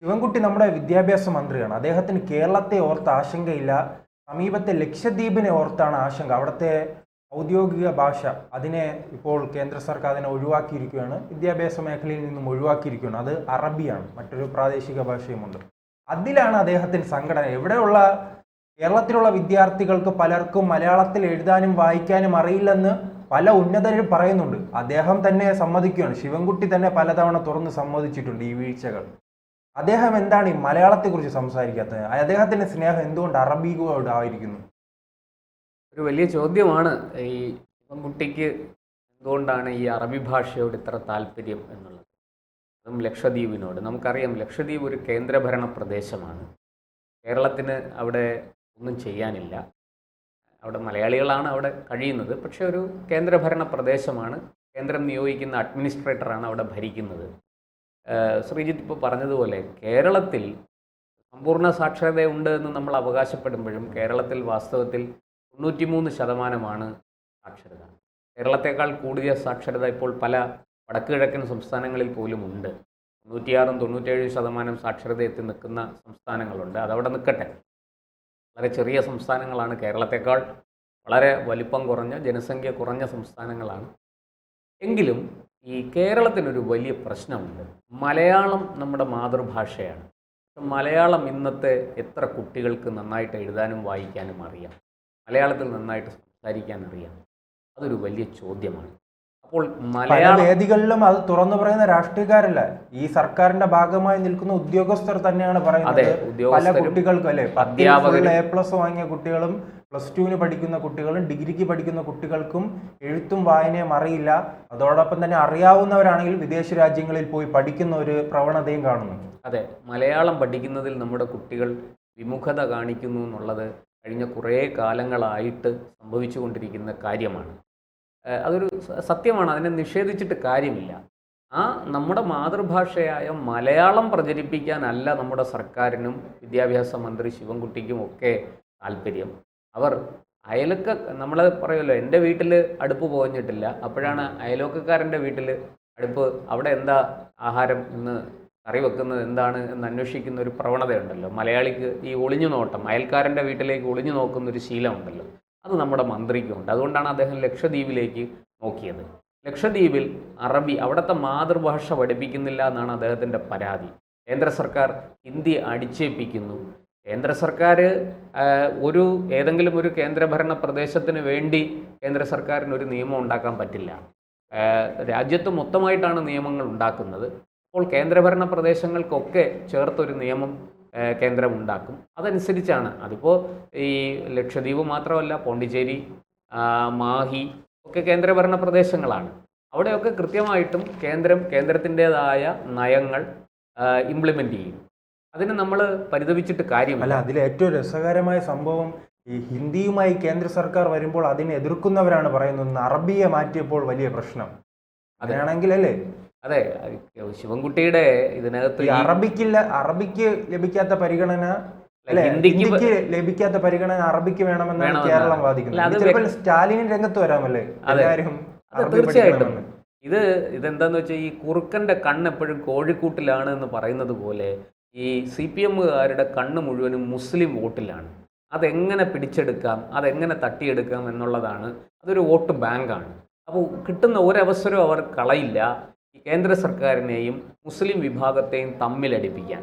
ശിവൻകുട്ടി നമ്മുടെ വിദ്യാഭ്യാസ മന്ത്രിയാണ്. അദ്ദേഹത്തിന് കേരളത്തെ ഓർത്ത് ആശങ്കയില്ല. സമീപത്തെ ലക്ഷദ്വീപിനെ ഓർത്താണ് ആശങ്ക. അവിടുത്തെ ഔദ്യോഗിക ഭാഷ അതിനെ ഇപ്പോൾ കേന്ദ്ര സർക്കാർ അതിനെ ഒഴിവാക്കിയിരിക്കുകയാണ്. വിദ്യാഭ്യാസ മേഖലയിൽ നിന്നും ഒഴിവാക്കിയിരിക്കുകയാണ്. അത് അറബിയാണ്. മറ്റൊരു പ്രാദേശിക ഭാഷയുമുണ്ട്. അതിലാണ് അദ്ദേഹത്തിന് സങ്കടം. എവിടെയുള്ള കേരളത്തിലുള്ള വിദ്യാർത്ഥികൾക്ക് പലർക്കും മലയാളത്തിൽ എഴുതാനും വായിക്കാനും അറിയില്ലെന്ന് പല ഉന്നതരും പറയുന്നുണ്ട്. അദ്ദേഹം തന്നെ സമ്മതിക്കുകയാണ്. ശിവൻകുട്ടി തന്നെ പലതവണ തുറന്ന് സമ്മതിച്ചിട്ടുണ്ട് ഈ വീഴ്ചകൾ. അദ്ദേഹം എന്താണ് ഈ മലയാളത്തെക്കുറിച്ച് സംസാരിക്കാത്തത്? അദ്ദേഹത്തിന്റെ സ്നേഹം എന്തുകൊണ്ട് അറബിയോട് ആയിരിക്കുന്നു? ഒരു വലിയ ചോദ്യമാണ്. ഈ ശിവൻകുട്ടിക്ക് എന്തുകൊണ്ടാണ് ഈ അറബി ഭാഷയോട് ഇത്ര താല്പര്യം എന്നുള്ളത്, അതും ലക്ഷദ്വീപിനോട്. നമുക്കറിയാം, ലക്ഷദ്വീപ് ഒരു കേന്ദ്രഭരണ പ്രദേശമാണ്. കേരളത്തിന് അവിടെ ഒന്നും ചെയ്യാനില്ല. അവിടെ മലയാളികളാണ് അവിടെ കഴിയുന്നത്. പക്ഷേ ഒരു കേന്ദ്രഭരണ പ്രദേശമാണ്. കേന്ദ്രം നിയോഗിക്കുന്ന അഡ്മിനിസ്ട്രേറ്ററാണ് അവിടെ ഭരിക്കുന്നത്. ശ്രീജിത്ത് ഇപ്പോൾ പറഞ്ഞതുപോലെ കേരളത്തിൽ സമ്പൂർണ്ണ സാക്ഷരതയുണ്ട് എന്ന് നമ്മൾ അവകാശപ്പെടുമ്പോഴും കേരളത്തിൽ വാസ്തവത്തിൽ 93% സാക്ഷരത. കേരളത്തെക്കാൾ കൂടിയ സാക്ഷരത ഇപ്പോൾ പല വടക്ക് കിഴക്കൻ സംസ്ഥാനങ്ങളിൽ പോലും ഉണ്ട്. 96-97% സാക്ഷരത എത്തി നിൽക്കുന്ന സംസ്ഥാനങ്ങളുണ്ട്. അതവിടെ നിൽക്കട്ടെ. വളരെ ചെറിയ സംസ്ഥാനങ്ങളാണ്. കേരളത്തെക്കാൾ വളരെ വലിപ്പം കുറഞ്ഞ, ജനസംഖ്യ കുറഞ്ഞ സംസ്ഥാനങ്ങളാണ്. എങ്കിലും ഈ കേരളത്തിനൊരു വലിയ പ്രശ്നമുണ്ട്. മലയാളം നമ്മുടെ മാതൃഭാഷയാണ്. മലയാളം ഇന്നത്തെ എത്ര കുട്ടികൾക്ക് നന്നായിട്ട് എഴുതാനും വായിക്കാനും അറിയാം? മലയാളത്തിൽ നന്നായിട്ട് സംസാരിക്കാൻ അറിയാം? അതൊരു വലിയ ചോദ്യമാണ്. അപ്പോൾ പല വേദികളിലും അത് തുറന്നു പറയുന്ന രാഷ്ട്രീയക്കാരല്ല, ഈ സർക്കാരിന്റെ ഭാഗമായി നിൽക്കുന്ന ഉദ്യോഗസ്ഥർ തന്നെയാണ് പറയുന്നത്. പല കുട്ടികൾക്കും അല്ലെ, A+ വാങ്ങിയ കുട്ടികളും +2 പഠിക്കുന്ന കുട്ടികളും ഡിഗ്രിക്ക് പഠിക്കുന്ന കുട്ടികൾക്കും എഴുത്തും വായനയും അറിയില്ല. അതോടൊപ്പം തന്നെ അറിയാവുന്നവരാണെങ്കിൽ വിദേശ രാജ്യങ്ങളിൽ പോയി പഠിക്കുന്ന ഒരു പ്രവണതയും കാണുന്നു. അതെ, മലയാളം പഠിക്കുന്നതിൽ നമ്മുടെ കുട്ടികൾ വിമുഖത കാണിക്കുന്നു എന്നുള്ളത് കഴിഞ്ഞ കുറേ കാലങ്ങളായിട്ട് സംഭവിച്ചുകൊണ്ടിരിക്കുന്ന കാര്യമാണ്. അതൊരു സത്യമാണ്. അതിനെ നിഷേധിച്ചിട്ട് കാര്യമില്ല. നമ്മുടെ മാതൃഭാഷയായ മലയാളം പ്രചരിപ്പിക്കാനല്ല നമ്മുടെ സർക്കാരിനും വിദ്യാഭ്യാസ മന്ത്രി ശിവൻകുട്ടിക്കും ഒക്കെ താല്പര്യം. അവർ നമ്മൾ പറയുമല്ലോ, എൻ്റെ വീട്ടിൽ അടുപ്പ് പുകഞ്ഞിട്ടില്ല, അപ്പോഴാണ് അയൽവക്കക്കാരൻ്റെ വീട്ടിൽ അടുപ്പ്, അവിടെ എന്താ ആഹാരം ഇന്ന് കറി വെക്കുന്നത് എന്താണ് എന്ന് അന്വേഷിക്കുന്ന ഒരു പ്രവണതയുണ്ടല്ലോ. മലയാളിക്ക് ഈ ഒളിഞ്ഞു നോട്ടം, അയൽക്കാരൻ്റെ വീട്ടിലേക്ക് ഒളിഞ്ഞു നോക്കുന്നൊരു ശീലമുണ്ടല്ലോ. അത് നമ്മുടെ മന്ത്രിക്കുമുണ്ട്. അതുകൊണ്ടാണ് അദ്ദേഹം ലക്ഷദ്വീപിലേക്ക് നോക്കിയത്. ലക്ഷദ്വീപിൽ അറബി, അവിടുത്തെ മാതൃഭാഷ പഠിപ്പിക്കുന്നില്ല എന്നാണ് അദ്ദേഹത്തിൻ്റെ പരാതി. കേന്ദ്ര സർക്കാർ ഹിന്ദി അടിച്ചേൽപ്പിക്കുന്നു. കേന്ദ്ര സർക്കാർ ഏതെങ്കിലും ഒരു കേന്ദ്രഭരണ പ്രദേശത്തിന് വേണ്ടി കേന്ദ്ര സർക്കാരിന് ഒരു നിയമം ഉണ്ടാക്കാൻ പറ്റില്ല. രാജ്യത്ത് മൊത്തമായിട്ടാണ് നിയമങ്ങൾ ഉണ്ടാക്കുന്നത്. അപ്പോൾ കേന്ദ്രഭരണ പ്രദേശങ്ങൾക്കൊക്കെ ചേർത്തൊരു നിയമം കേന്ദ്രം ഉണ്ടാക്കും. അതനുസരിച്ചാണ്. അതിപ്പോൾ ഈ ലക്ഷദ്വീപ് മാത്രമല്ല, പോണ്ടിച്ചേരി, മാഹി ഒക്കെ കേന്ദ്രഭരണ പ്രദേശങ്ങളാണ്. അവിടെയൊക്കെ കൃത്യമായിട്ടും കേന്ദ്രത്തിൻ്റെതായ നയങ്ങൾ ഇംപ്ലിമെൻ്റ് ചെയ്യും. അതിന് നമ്മൾ പരിതപിച്ചിട്ട് കാര്യമല്ല. അതിൽ ഏറ്റവും രസകരമായ സംഭവം, ഈ ഹിന്ദിയുമായി കേന്ദ്ര സർക്കാർ വരുമ്പോൾ അതിനെ എതിർക്കുന്നവരാണ് പറയുന്നത് അറബിയെ മാറ്റിയപ്പോൾ വലിയ പ്രശ്നം. അങ്ങനെയാണെങ്കിൽ അല്ലേ? അതെ, ശിവൻകുട്ടിയുടെ ഇതിനകത്ത് അറബിക്ക് ലഭിക്കാത്ത പരിഗണന, ഹിന്ദിക്ക് ലഭിക്കാത്ത പരിഗണന അറബിക്ക് വേണമെന്നാണ് കേരളം വാദിക്കുന്നത്. സ്റ്റാലിന് രംഗത്ത് വരാമല്ലേ? തീർച്ചയായിട്ടും. ഇതെന്താന്ന് വെച്ചാൽ, ഈ കുറുക്കന്റെ കണ്ണ് എപ്പോഴും കോഴിക്കൂട്ടിലാണ് എന്ന് പറയുന്നത് പോലെ ഈ CPMകാരുടെ കണ്ണ് മുഴുവനും മുസ്ലിം വോട്ടിലാണ്. അതെങ്ങനെ പിടിച്ചെടുക്കാം, അതെങ്ങനെ തട്ടിയെടുക്കാം എന്നുള്ളതാണ്. അതൊരു വോട്ട് ബാങ്കാണ്. അപ്പോൾ കിട്ടുന്ന ഒരവസരവും അവർ കളയില്ല ഈ കേന്ദ്ര സർക്കാരിനെയും മുസ്ലിം വിഭാഗത്തെയും തമ്മിലടിപ്പിക്കാൻ.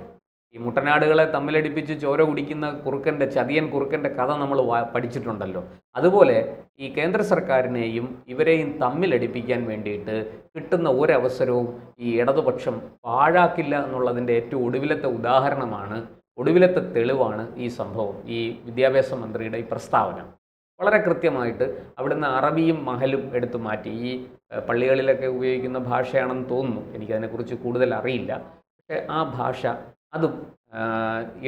ഈ മുട്ടനാടുകളെ തമ്മിലടിപ്പിച്ച് ചോര കുടിക്കുന്ന ചതിയൻ കുറുക്കൻ്റെ കഥ നമ്മൾ പഠിച്ചിട്ടുണ്ടല്ലോ. അതുപോലെ ഈ കേന്ദ്ര സർക്കാരിനെയും ഇവരെയും തമ്മിലടിപ്പിക്കാൻ വേണ്ടിയിട്ട് കിട്ടുന്ന ഒരവസരവും ഈ ഇടതുപക്ഷം പാഴാക്കില്ല എന്നുള്ളതിൻ്റെ ഏറ്റവും ഒടുവിലത്തെ തെളിവാണ് ഈ സംഭവം, ഈ വിദ്യാഭ്യാസ മന്ത്രിയുടെ ഈ പ്രസ്താവന. വളരെ കൃത്യമായിട്ട് അവിടുന്ന് അറബിയും മഹലും എടുത്തു മാറ്റി. ഈ പള്ളികളിലൊക്കെ ഉപയോഗിക്കുന്ന ഭാഷയാണെന്ന് തോന്നുന്നു, എനിക്കതിനെക്കുറിച്ച് കൂടുതൽ അറിയില്ല. പക്ഷേ ആ ഭാഷ അതും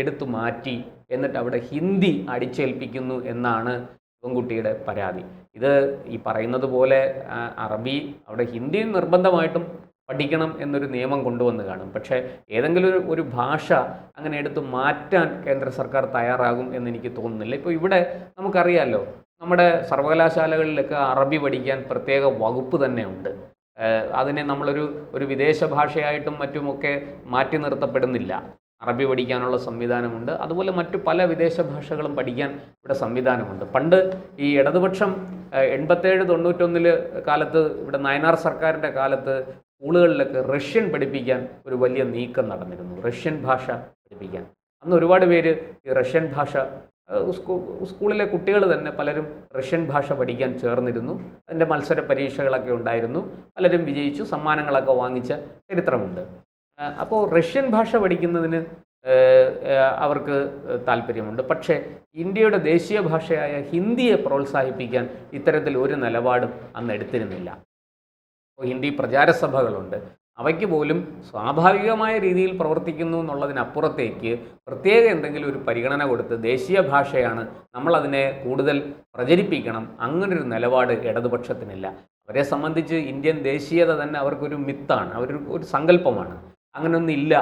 എടുത്തു മാറ്റി, എന്നിട്ട് അവിടെ ഹിന്ദി അടിച്ചേൽപ്പിക്കുന്നു എന്നാണ് ശിവൻകുട്ടിയുടെ പരാതി. ഇത് ഈ പറയുന്നത് പോലെ അറബി, അവിടെ ഹിന്ദി നിർബന്ധമായിട്ടും പഠിക്കണം എന്നൊരു നിയമം കൊണ്ടുവന്ന് കാണും. പക്ഷേ ഏതെങ്കിലും ഒരു ഭാഷ അങ്ങനെ എടുത്തു മാറ്റാൻ കേന്ദ്ര സർക്കാർ തയ്യാറാകും എന്നെനിക്ക് തോന്നുന്നില്ല. ഇപ്പോൾ ഇവിടെ നമുക്കറിയാമല്ലോ, നമ്മുടെ സർവകലാശാലകളിലൊക്കെ അറബി പഠിക്കാൻ പ്രത്യേക വകുപ്പ് തന്നെ ഉണ്ട്. അതിനെ നമ്മളൊരു വിദേശ ഭാഷയായിട്ടും മറ്റുമൊക്കെ മാറ്റി നിർത്തപ്പെടുന്നില്ല. അറബി പഠിക്കാനുള്ള സംവിധാനമുണ്ട്. അതുപോലെ മറ്റു പല വിദേശ ഭാഷകളും പഠിക്കാൻ ഇവിടെ സംവിധാനമുണ്ട്. പണ്ട് ഈ ഇടതുപക്ഷം 87-91 കാലത്ത് ഇവിടെ നയനാർ സർക്കാരിൻ്റെ കാലത്ത് സ്കൂളുകളിലൊക്കെ റഷ്യൻ പഠിപ്പിക്കാൻ ഒരു വലിയ നീക്കം നടന്നിരുന്നു. റഷ്യൻ ഭാഷ പഠിപ്പിക്കാൻ അന്ന് ഒരുപാട് പേര് ഈ റഷ്യൻ ഭാഷ സ്കൂളിലെ കുട്ടികൾ തന്നെ പലരും റഷ്യൻ ഭാഷ പഠിക്കാൻ ചേർന്നിരുന്നു. അതിൻ്റെ മത്സര പരീക്ഷകളൊക്കെ ഉണ്ടായിരുന്നു. പലരും വിജയിച്ചു, സമ്മാനങ്ങളൊക്കെ വാങ്ങിച്ച ചരിത്രമുണ്ട്. അപ്പോൾ റഷ്യൻ ഭാഷ പഠിക്കുന്നതിന് അവർക്ക് താല്പര്യമുണ്ട്. പക്ഷേ ഇന്ത്യയുടെ ദേശീയ ഭാഷയായ ഹിന്ദിയെ പ്രോത്സാഹിപ്പിക്കാൻ ഇത്തരത്തിൽ ഒരു നിലപാടും അന്ന് എടുത്തിരുന്നില്ല. അപ്പോൾ ഹിന്ദി പ്രചാരസഭകളുണ്ട്. അവയ്ക്ക് പോലും സ്വാഭാവികമായ രീതിയിൽ പ്രവർത്തിക്കുന്നു എന്നുള്ളതിനപ്പുറത്തേക്ക് പ്രത്യേക എന്തെങ്കിലും ഒരു പരിഗണന കൊടുത്ത് ദേശീയ ഭാഷയാണ്, നമ്മളതിനെ കൂടുതൽ പ്രചരിപ്പിക്കണം, അങ്ങനൊരു നിലപാട് ഇടതുപക്ഷത്തിനില്ല. അവരെ സംബന്ധിച്ച് ഇന്ത്യൻ ദേശീയത തന്നെ അവർക്കൊരു മിത്താണ്, ഒരു സങ്കല്പമാണ്. അങ്ങനെയൊന്നും ഇല്ല.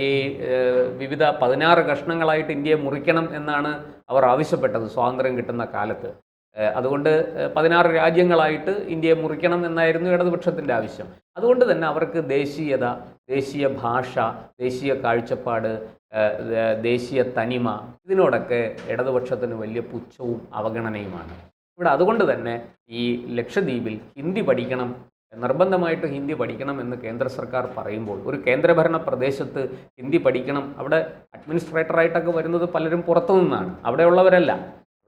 ഈ വിവിധ 16 കഷ്ണങ്ങളായിട്ട് ഇന്ത്യയെ മുറിക്കണം എന്നാണ് അവർ ആവശ്യപ്പെട്ടത് സ്വാതന്ത്ര്യം കിട്ടുന്ന കാലത്ത്. അതുകൊണ്ട് 16 രാജ്യങ്ങളായിട്ട് ഇന്ത്യയെ മുറിക്കണം എന്നായിരുന്നു ഇടതുപക്ഷത്തിൻ്റെ ആവശ്യം. അതുകൊണ്ട് തന്നെ അവർക്ക് ദേശീയത, ദേശീയ ഭാഷ, ദേശീയ കാഴ്ചപ്പാട്, ദേശീയ തനിമ, ഇതിനോടൊക്കെ ഇടതുപക്ഷത്തിന് വലിയ പുച്ഛവും അവഗണനയുമാണ് ഇവിടെ. അതുകൊണ്ട് തന്നെ ഈ ലക്ഷദ്വീപിൽ ഹിന്ദി പഠിക്കണം, നിർബന്ധമായിട്ട് ഹിന്ദി പഠിക്കണം എന്ന് കേന്ദ്ര സർക്കാർ പറയുമ്പോൾ, ഒരു കേന്ദ്രഭരണ പ്രദേശത്ത് ഹിന്ദി പഠിക്കണം, അവിടെ അഡ്മിനിസ്ട്രേറ്ററായിട്ടൊക്കെ വരുന്നത് പലരും പുറത്തു നിന്നാണ്, അവിടെയുള്ളവരല്ല.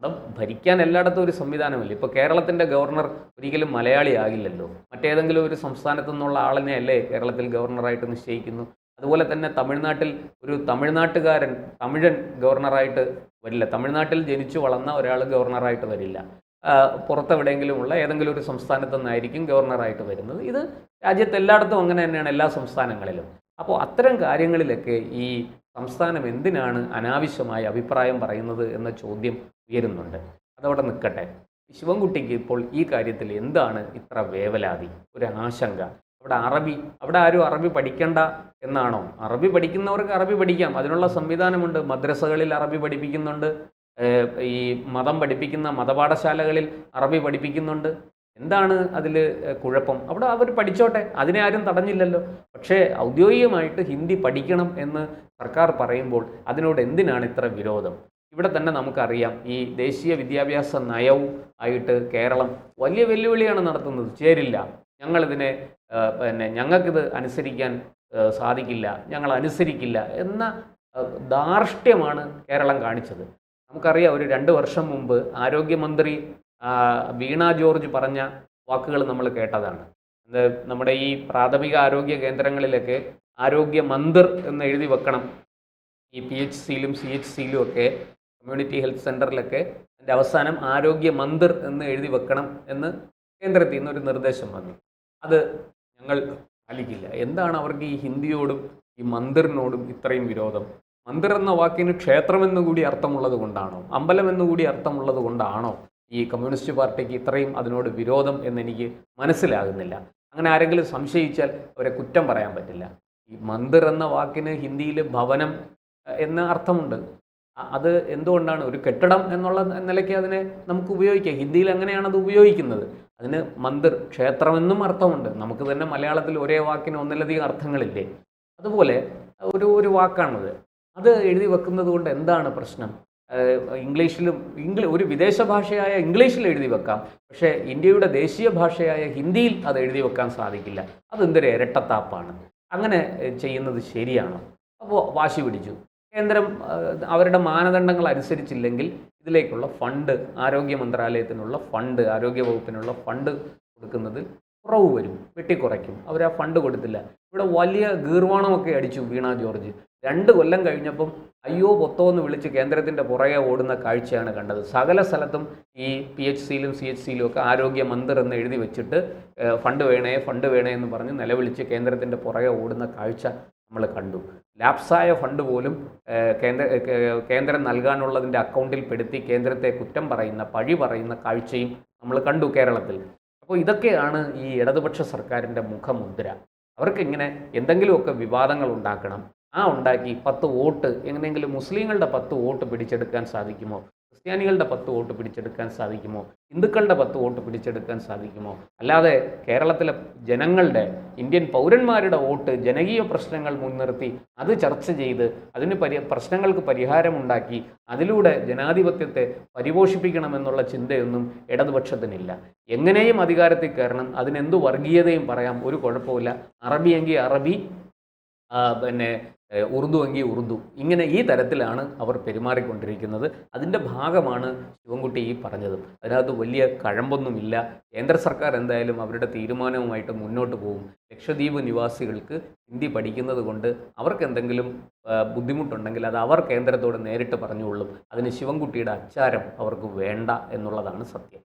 അവിടെ ഭരിക്കാൻ എല്ലായിടത്തും ഒരു സംവിധാനമില്ല. ഇപ്പോൾ കേരളത്തിൻ്റെ ഗവർണർ ഒരിക്കലും മലയാളി ആകില്ലല്ലോ, മറ്റേതെങ്കിലും ഒരു സംസ്ഥാനത്തു നിന്നുള്ള ആളിനെ അല്ലേ കേരളത്തിൽ ഗവർണറായിട്ട് നിശ്ചയിക്കുന്നു. അതുപോലെ തന്നെ തമിഴ്നാട്ടിൽ ഒരു തമിഴ്നാട്ടുകാരൻ, തമിഴൻ ഗവർണറായിട്ട് വരില്ല. തമിഴ്നാട്ടിൽ ജനിച്ചു വളർന്ന ഒരാൾ ഗവർണറായിട്ട് വരില്ല. പുറത്തെവിടെയെങ്കിലുമുള്ള ഏതെങ്കിലും ഒരു സംസ്ഥാനത്തു നിന്നായിരിക്കും ഗവർണറായിട്ട് വരുന്നത്. ഇത് രാജ്യത്ത് എല്ലായിടത്തും അങ്ങനെ തന്നെയാണ്, എല്ലാ സംസ്ഥാനങ്ങളിലും. അപ്പോൾ അത്തരം കാര്യങ്ങളിലൊക്കെ ഈ സംസ്ഥാനം എന്തിനാണ് അനാവശ്യമായി അഭിപ്രായം പറയുന്നത് എന്ന ചോദ്യം ഉയരുന്നുണ്ട്. അതവിടെ നിൽക്കട്ടെ. ശിവൻകുട്ടിക്ക് ഇപ്പോൾ ഈ കാര്യത്തിൽ എന്താണ് ഇത്ര വേവലാതി, ഒരു ആശങ്ക? അവിടെ ആരും അറബി പഠിക്കണ്ട എന്നാണോ? അറബി പഠിക്കുന്നവർക്ക് അറബി പഠിക്കാം, അതിനുള്ള സംവിധാനമുണ്ട്. മദ്രസകളിൽ അറബി പഠിപ്പിക്കുന്നുണ്ട്, ഈ മതം പഠിപ്പിക്കുന്ന മതപാഠശാലകളിൽ അറബി പഠിപ്പിക്കുന്നുണ്ട്. എന്താണ് അതിൽ കുഴപ്പം? അവിടെ അവർ പഠിച്ചോട്ടെ, അതിനെ ആരും തടഞ്ഞില്ലല്ലോ. പക്ഷേ ഔദ്യോഗികമായിട്ട് ഹിന്ദി പഠിക്കണം എന്ന് സർക്കാർ പറയുമ്പോൾ അതിനോട് എന്തിനാണ് ഇത്ര വിരോധം? ഇവിടെ തന്നെ നമുക്കറിയാം, ഈ ദേശീയ വിദ്യാഭ്യാസ നയവും ആയിട്ട് കേരളം വലിയ വെല്ലുവിളിയാണ് നടത്തുന്നത്. ചേരില്ല, ഞങ്ങളിതിനെ ഞങ്ങൾക്കിത് അനുസരിക്കാൻ സാധിക്കില്ല, ഞങ്ങൾ അനുസരിക്കില്ല എന്ന ധാർഷ്ട്യമാണ് കേരളം കാണിച്ചത്. നമുക്കറിയാം, ഒരു 2 വർഷം മുമ്പ് ആരോഗ്യമന്ത്രി വീണ ജോർജ് പറഞ്ഞ വാക്കുകൾ നമ്മൾ കേട്ടതാണ്. നമ്മുടെ ഈ പ്രാഥമിക ആരോഗ്യ കേന്ദ്രങ്ങളിലൊക്കെ ആരോഗ്യ മന്ദിർ എന്ന് എഴുതി വെക്കണം. ഈ PHCയിലും CHCയിലും ഒക്കെ, കമ്മ്യൂണിറ്റി ഹെൽത്ത് സെൻ്ററിലൊക്കെ അതിൻ്റെ അവസാനം ആരോഗ്യ മന്ദിർ എന്ന് എഴുതി വെക്കണം എന്ന് കേന്ദ്രത്തിൽ നിന്നൊരു നിർദ്ദേശം വന്നു. അത് ഞങ്ങൾ പാലിക്കില്ല. എന്താണ് അവർക്ക് ഈ ഹിന്ദിയോടും ഈ മന്ദിറിനോടും ഇത്രയും വിരോധം? മന്ദിർ എന്ന വാക്കിന് ക്ഷേത്രമെന്ന് കൂടി അർത്ഥമുള്ളത് കൊണ്ടാണോ, അമ്പലം എന്നുകൂടി അർത്ഥമുള്ളത് കൊണ്ടാണോ ഈ കമ്മ്യൂണിസ്റ്റ് പാർട്ടിക്ക് ഇത്രയും അതിനോട് വിരോധം എന്നെനിക്ക് മനസ്സിലാകുന്നില്ല. അങ്ങനെ ആരെങ്കിലും സംശയിച്ചാൽ അവരെ കുറ്റം പറയാൻ പറ്റില്ല. ഈ മന്ദിർ എന്ന വാക്കിന് ഹിന്ദിയിൽ ഭവനം എന്ന അർത്ഥമുണ്ട്. അത് എന്തുകൊണ്ടാണ്? ഒരു കെട്ടിടം എന്നുള്ള നിലയ്ക്ക് അതിനെ നമുക്ക് ഉപയോഗിക്കാം. ഹിന്ദിയിൽ അങ്ങനെയാണ് അത് ഉപയോഗിക്കുന്നത്. അതിന് മന്ദിർ, ക്ഷേത്രമെന്നും അർത്ഥമുണ്ട്. നമുക്ക് തന്നെ മലയാളത്തിൽ ഒരേ വാക്കിന് ഒന്നിലധികം അർത്ഥങ്ങളില്ലേ? അതുപോലെ ഒരു വാക്കാണത്. അത് എഴുതി വെക്കുന്നത് കൊണ്ട് എന്താണ് പ്രശ്നം? ഇംഗ്ലീഷിലും ഒരു വിദേശ ഭാഷയായ ഇംഗ്ലീഷിൽ എഴുതി വെക്കാം, പക്ഷേ ഇന്ത്യയുടെ ദേശീയ ഭാഷയായ ഹിന്ദിയിൽ അത് എഴുതി വെക്കാൻ സാധിക്കില്ല. അതെന്തൊരു ഇരട്ടത്താപ്പാണ്. അങ്ങനെ ചെയ്യുന്നത് ശരിയാണോ? അപ്പോൾ വാശി പിടിച്ചു. കേന്ദ്രം അവരുടെ മാനദണ്ഡങ്ങൾ അനുസരിച്ചില്ലെങ്കിൽ ഇതിലേക്കുള്ള ഫണ്ട്, ആരോഗ്യ മന്ത്രാലയത്തിനുള്ള ഫണ്ട്, ആരോഗ്യ വകുപ്പിനുള്ള ഫണ്ട് കൊടുക്കുന്നതിൽ കുറവ് വരും, വെട്ടിക്കുറയ്ക്കും. അവർ ആ ഫണ്ട് കൊടുത്തില്ല. ഇവിടെ വലിയ ഗീർവാണമൊക്കെ അടിച്ചു വീണ ജോർജ്. 2 കൊല്ലം കഴിഞ്ഞപ്പം അയ്യോ പൊത്തോ എന്ന് വിളിച്ച് കേന്ദ്രത്തിൻ്റെ പുറകെ ഓടുന്ന കാഴ്ചയാണ് കണ്ടത്. സകല സ്ഥലത്തും ഈ PHCയിലും CHCയിലും ഒക്കെ ആരോഗ്യ മന്ദിർ എന്ന് എഴുതി വെച്ചിട്ട് ഫണ്ട് വേണേ എന്ന് പറഞ്ഞ് നിലവിളിച്ച് കേന്ദ്രത്തിൻ്റെ പുറകെ ഓടുന്ന കാഴ്ച നമ്മൾ കണ്ടു. ലാപ്സായ ഫണ്ട് പോലും കേന്ദ്രം നൽകാനുള്ളതിൻ്റെ അക്കൗണ്ടിൽ പെടുത്തി കേന്ദ്രത്തെ കുറ്റം പറയുന്ന, പഴി പറയുന്ന കാഴ്ചയും നമ്മൾ കണ്ടു കേരളത്തിൽ. അപ്പോൾ ഇതൊക്കെയാണ് ഈ ഇടതുപക്ഷ സർക്കാരിൻ്റെ മുഖമുദ്ര. അവർക്കിങ്ങനെ എന്തെങ്കിലുമൊക്കെ വിവാദങ്ങൾ ഉണ്ടാക്കണം. ഉണ്ടാക്കി 10 വോട്ട്, എങ്ങനെയെങ്കിലും മുസ്ലിങ്ങളുടെ 10 വോട്ട് പിടിച്ചെടുക്കാൻ സാധിക്കുമോ? ക്രിസ്ത്യാനികളുടെ 10 വോട്ട് പിടിച്ചെടുക്കാൻ സാധിക്കുമോ, ഹിന്ദുക്കളുടെ 10 വോട്ട് പിടിച്ചെടുക്കാൻ സാധിക്കുമോ, അല്ലാതെ കേരളത്തിലെ ജനങ്ങളുടെ, ഇന്ത്യൻ പൗരന്മാരുടെ വോട്ട് ജനകീയ പ്രശ്നങ്ങൾ മുൻനിർത്തി അത് ചർച്ച ചെയ്ത് അതിന് പ്രശ്നങ്ങൾക്ക് പരിഹാരമുണ്ടാക്കി അതിലൂടെ ജനാധിപത്യത്തെ പരിപോഷിപ്പിക്കണമെന്നുള്ള ചിന്തയൊന്നും ഇടതുപക്ഷത്തിനില്ല. എങ്ങനെയും അധികാരത്തിൽ കയറണം, അതിനെന്തു വർഗീയതയും പറയാം, ഒരു കുഴപ്പമില്ല. അറബിയെങ്കിൽ അറബി, പിന്നെ ഉറുദു എങ്കിൽ ഉറുദു, ഇങ്ങനെ ഈ തരത്തിലാണ് അവർ പെരുമാറിക്കൊണ്ടിരിക്കുന്നത്. അതിൻ്റെ ഭാഗമാണ് ശിവൻകുട്ടി ഈ പറഞ്ഞത്. അതിനകത്ത് വലിയ കഴമ്പൊന്നുമില്ല. കേന്ദ്ര സർക്കാർ എന്തായാലും അവരുടെ തീരുമാനവുമായിട്ട് മുന്നോട്ട് പോകും. ലക്ഷദ്വീപ് നിവാസികൾക്ക് ഹിന്ദി പഠിക്കുന്നത് കൊണ്ട് അവർക്ക് എന്തെങ്കിലും ബുദ്ധിമുട്ടുണ്ടെങ്കിൽ അത് അവർ കേന്ദ്രത്തോട് നേരിട്ട് പറഞ്ഞുകൊള്ളും. അതിന് ശിവൻകുട്ടിയുടെ അച്ചാരം അവർക്ക് വേണ്ട എന്നുള്ളതാണ് സത്യം.